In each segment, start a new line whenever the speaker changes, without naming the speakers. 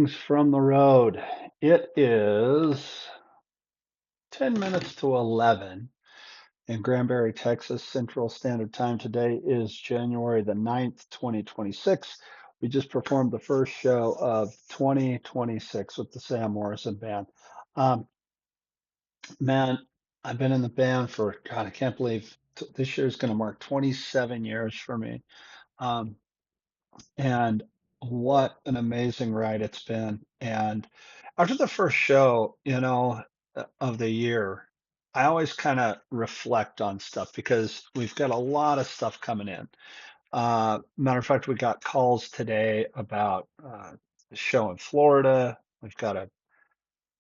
Greetings from the road. It is 10 minutes to 11 in Granbury, Texas. Central Standard Time. Today is January the 9th, 2026. We just performed the first show of 2026 with the Sam Morrison Band. Um, man, I've been in the band for, God, I can't believe this year is going to mark 27 years for me. Um, and what an amazing ride it's been. And after the first show, of the year, I always kind of reflect on stuff because we've got a lot of stuff coming in. Matter of fact, we got calls today about the show in Florida. We've got a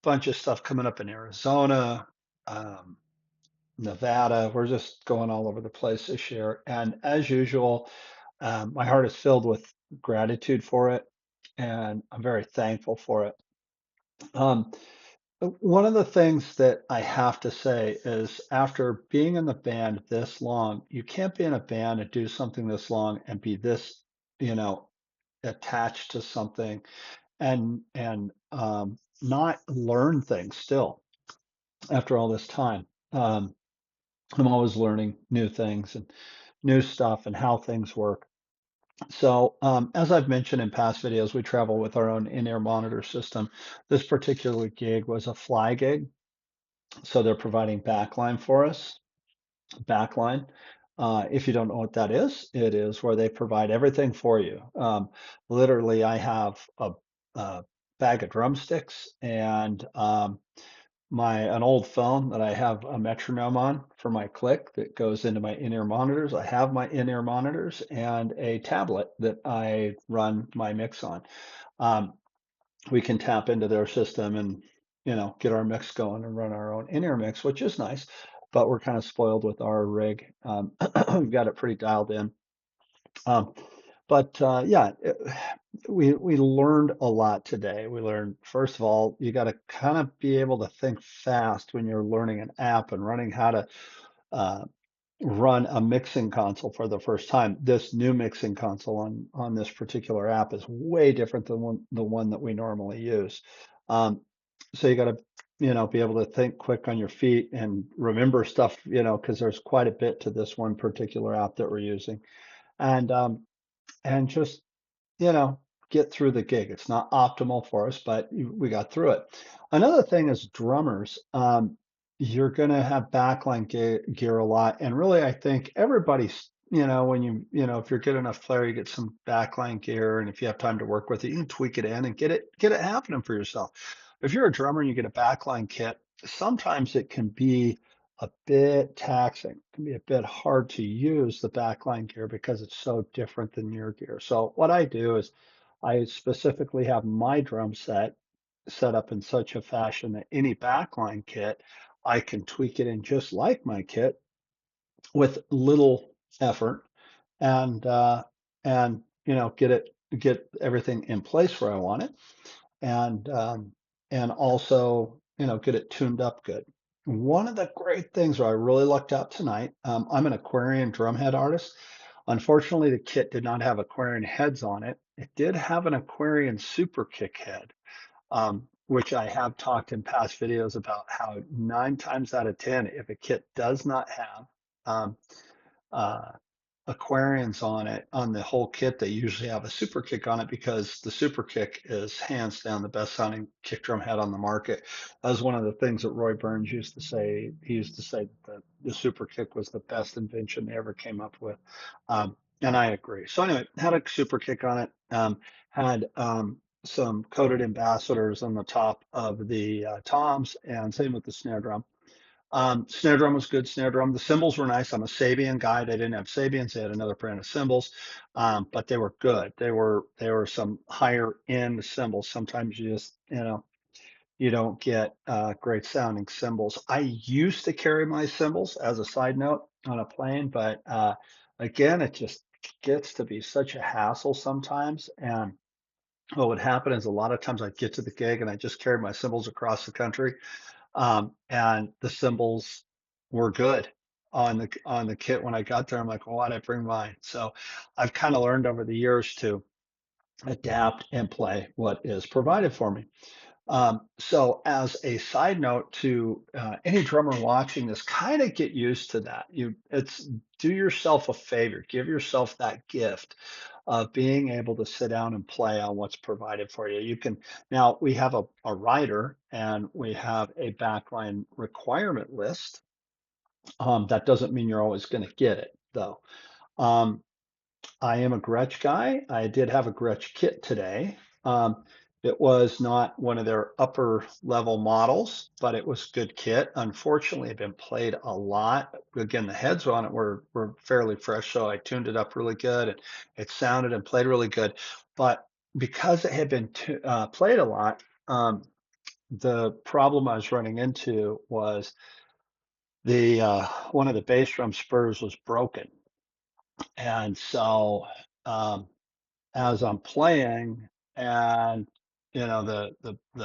bunch of stuff coming up in Arizona, um, Nevada. We're just going all over the place this year. And as usual, my heart is filled with gratitude for it, and I'm very thankful for it. Um, one of the things that I have to say is after being in the band this long, you can't be in a band and do something this long and be this, you know, attached to something and not learn things still after all this time. I'm always learning new things and new stuff and how things work. So, as I've mentioned in past videos, we travel with our own in-ear monitor system. This particular gig was a fly gig, so they're providing backline for us. Backline, if you don't know what that is, it is where they provide everything for you. Literally, I have a bag of drumsticks and my an old phone that I have a metronome on for my click that goes into my in-ear monitors. I have my in-ear monitors and a tablet that I run my mix on. Um, we can tap into their system and get our mix going and run our own in-ear mix, which is nice. But we're kind of spoiled with our rig. We've got it pretty dialed in. Um, but yeah, we learned a lot today. We learned, first of all, you got to kind of be able to think fast when you're learning an app and running how to uh, run a mixing console for the first time. This new mixing console on this particular app is way different than the one that we normally use. Um, so you got to be able to think quick on your feet and remember stuff, because there's quite a bit to this one particular app that we're using. And just you know, get through the gig. It's not optimal for us, but we got through it. Another thing is drummers. You're going to have backline gear a lot. And really, I think everybody's, when if you're good enough player, you get some backline gear. And if you have time to work with it, you can tweak it in and get it happening for yourself. If you're a drummer and you get a backline kit, sometimes it can be a bit taxing. It can be a bit hard to use the backline gear because it's so different than your gear. So what I do is I specifically have my drum set up in such a fashion that any backline kit, I can tweak it in just like my kit with little effort and get everything in place where I want it and um, and also get it tuned up good. One of the great things where I really lucked out tonight, I'm an Aquarian drumhead artist. Unfortunately, the kit did not have Aquarian heads on it. It did have an Aquarian Super Kick head, which I have talked in past videos about how 9 times out of 10, if a kit does not have um, uh, Aquarians on it, on the whole kit, they usually have a super kick on it because the super kick is hands down the best sounding kick drum head on the market. That was one of the things that Roy Burns used to say. He used to say that the super kick was the best invention they ever came up with. And I agree. So anyway, had a super kick on it, had some coated ambassadors on the top of the toms, and same with the snare drum. Snare drum was good. Snare drum. The cymbals were nice. I'm a Sabian guy. They didn't have Sabians. They had another brand of cymbals, but they were good. They were some higher end cymbals. Sometimes you just you don't get great sounding cymbals. I used to carry my cymbals as a side note on a plane, but again, it just gets to be such a hassle sometimes. And what would happen is a lot of times I'd get to the gig and I just carried my cymbals across the country and the cymbals were good on the kit when I got there. I'm like, well, why'd I bring mine? So I've kind of learned over the years to adapt and play what is provided for me. So as a side note to any drummer watching this, kind of get used to that. It's do yourself a favor, give yourself that gift of being able to sit down and play on what's provided for you. You can now we have a writer and we have a backline requirement list. That doesn't mean you're always going to get it though. Um, I am a Gretsch guy. I did have a Gretsch kit today. It was not one of their upper level models, but it was good kit. Unfortunately, it had been played a lot. Again, the heads on it were fairly fresh, so I tuned it up really good, and it sounded and played really good. But because it had been played a lot, the problem I was running into was the one of the bass drum spurs was broken, and so. Um, as I'm playing and the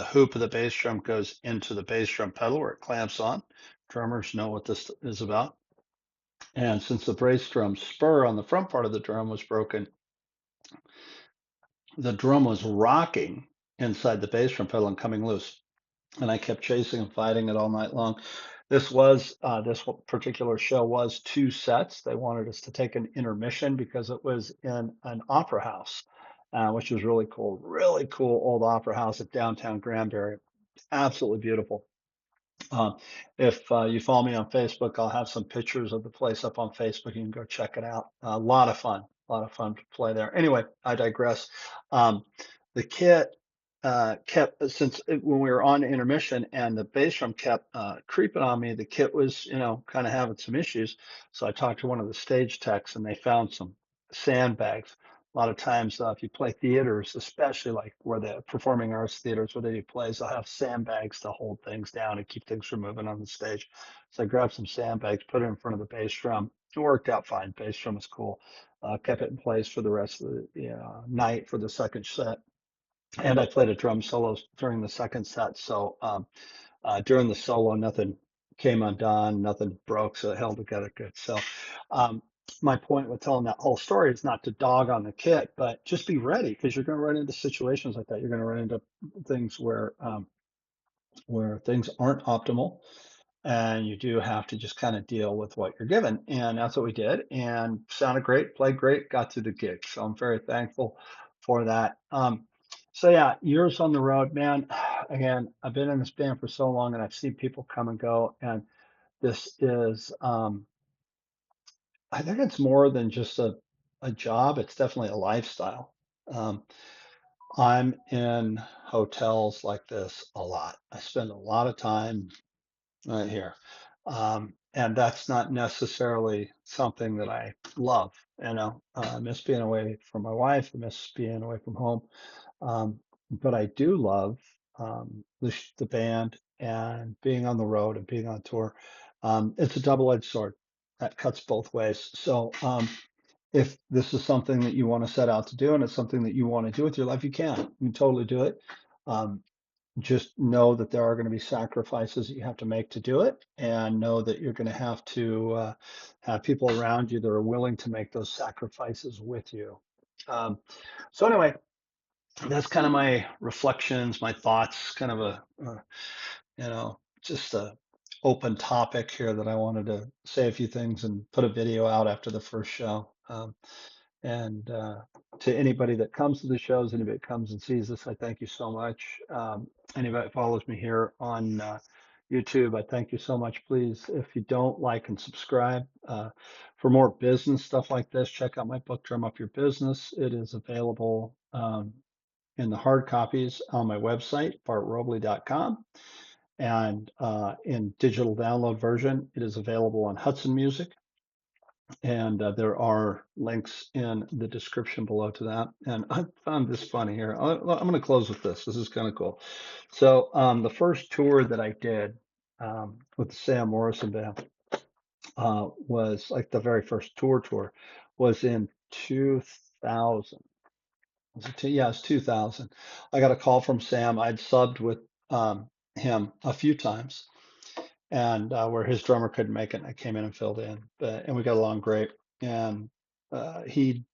hoop of the bass drum goes into the bass drum pedal where it clamps on. Drummers know what this is about. And since the bass drum spur on the front part of the drum was broken, the drum was rocking inside the bass drum pedal and coming loose. And I kept chasing and fighting it all night long. This particular show was 2 sets. They wanted us to take an intermission because it was in an opera house, which was really cool. Really cool old opera house at downtown Granbury. Absolutely beautiful. If you follow me on Facebook, I'll have some pictures of the place up on Facebook. You can go check it out. A lot of fun, a lot of fun to play there. Anyway, I digress. Um, the kit kept when we were on intermission and the bass drum kept creeping on me. The kit was, kind of having some issues. So I talked to one of the stage techs, and they found some sandbags. A lot of times, if you play theaters, especially like where the performing arts theaters, where they do plays, they'll have sandbags to hold things down and keep things from moving on the stage. So I grabbed some sandbags, put it in front of the bass drum. It worked out fine. Bass drum was cool. Kept it in place for the rest of the night for the second set. And I played a drum solo during the second set. So during the solo, nothing came undone, nothing broke, so it held together good. So, um, my point with telling that whole story is not to dog on the kit, but just be ready because you're going to run into situations like that. You're going to run into things where things aren't optimal, and you do have to just kind of deal with what you're given. And that's what we did. And sounded great, played great, got through the gig. So I'm very thankful for that. So yeah, years on the road, man. Again, I've been in this band for so long, and I've seen people come and go. And this is, I think it's more than just a job. It's definitely a lifestyle. Um, I'm in hotels like this a lot. I spend a lot of time right here. And that's not necessarily something that I love. I miss being away from my wife. I miss being away from home. But I do love the band and being on the road and being on tour. It's a double-edged sword that cuts both ways. So if this is something that you want to set out to do and it's something that you want to do with your life, you can. You can totally do it. Um, just know that there are going to be sacrifices that you have to make to do it, and know that you're going to have to have people around you that are willing to make those sacrifices with you. Um, so anyway, that's kind of my reflections, my thoughts, kind of just a open topic here that I wanted to say a few things and put a video out after the first show. And to anybody that comes to the shows, anybody that comes and sees this, I thank you so much. Anybody that follows me here on YouTube, I thank you so much. Please, if you don't, like and subscribe. For more business stuff like this, check out my book, Drum Up Your Business. It is available in the hard copies on my website, bartrobley.com. And in digital download version, it is available on Hudson Music. And there are links in the description below to that. And I found this funny here. I'm going to close with this. This is kind of cool. So the first tour that I did with the Sam Morrison Band was like the very first tour was in 2000. Was it yeah, it's 2000. I got a call from Sam. I'd subbed with him a few times, and where his drummer couldn't make it, I came in and filled in. And we got along great. And he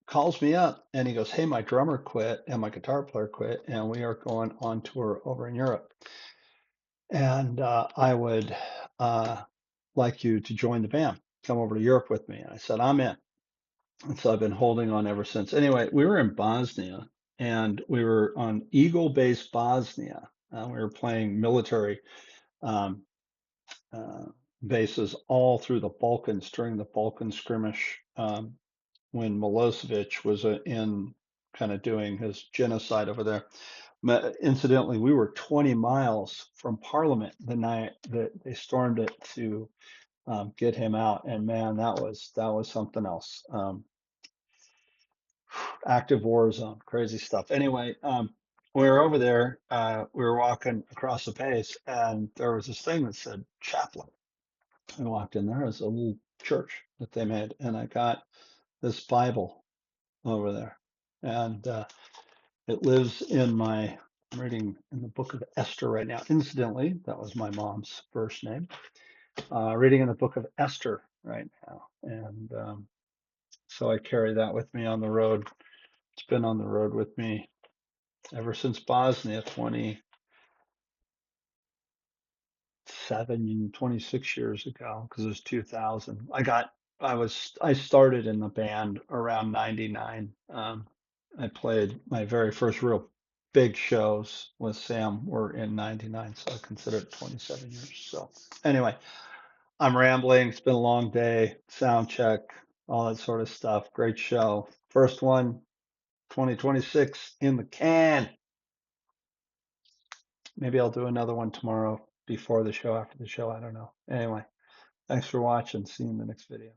calls me up and he goes, "Hey, my drummer quit and my guitar player quit, and we are going on tour over in Europe. And I would like you to join the band. Come over to Europe with me." And I said, "I'm in." And so I've been holding on ever since. Anyway, we were in Bosnia and we were on Eagle Base, Bosnia. We were playing military um, uh, bases all through the Balkans during the Balkan skirmish when Milosevic was in kind of doing his genocide over there. Incidentally, we were 20 miles from Parliament the night that they stormed it to get him out. And man, that was something else. Active war zone, crazy stuff. Anyway, we were over there. We were walking across the base, and there was this thing that said chaplain. I walked in there. It was a little church that they made, and I got this Bible over there, and it lives in my. I'm reading in the book of Esther right now. Incidentally, that was my mom's first name. Reading in the book of Esther right now, and so I carry that with me on the road. It's been on the road with me ever since Bosnia 26 years ago, because it was 2000. I started in the band around 99. I played my very first real big shows with Sam were in 99, so I consider it 27 years. So anyway, I'm rambling. It's been a long day, sound check, all that sort of stuff. Great show. First one, 2026 in the can. Maybe I'll do another one tomorrow before the show, after the show. I don't know. Anyway, thanks for watching. See you in the next video.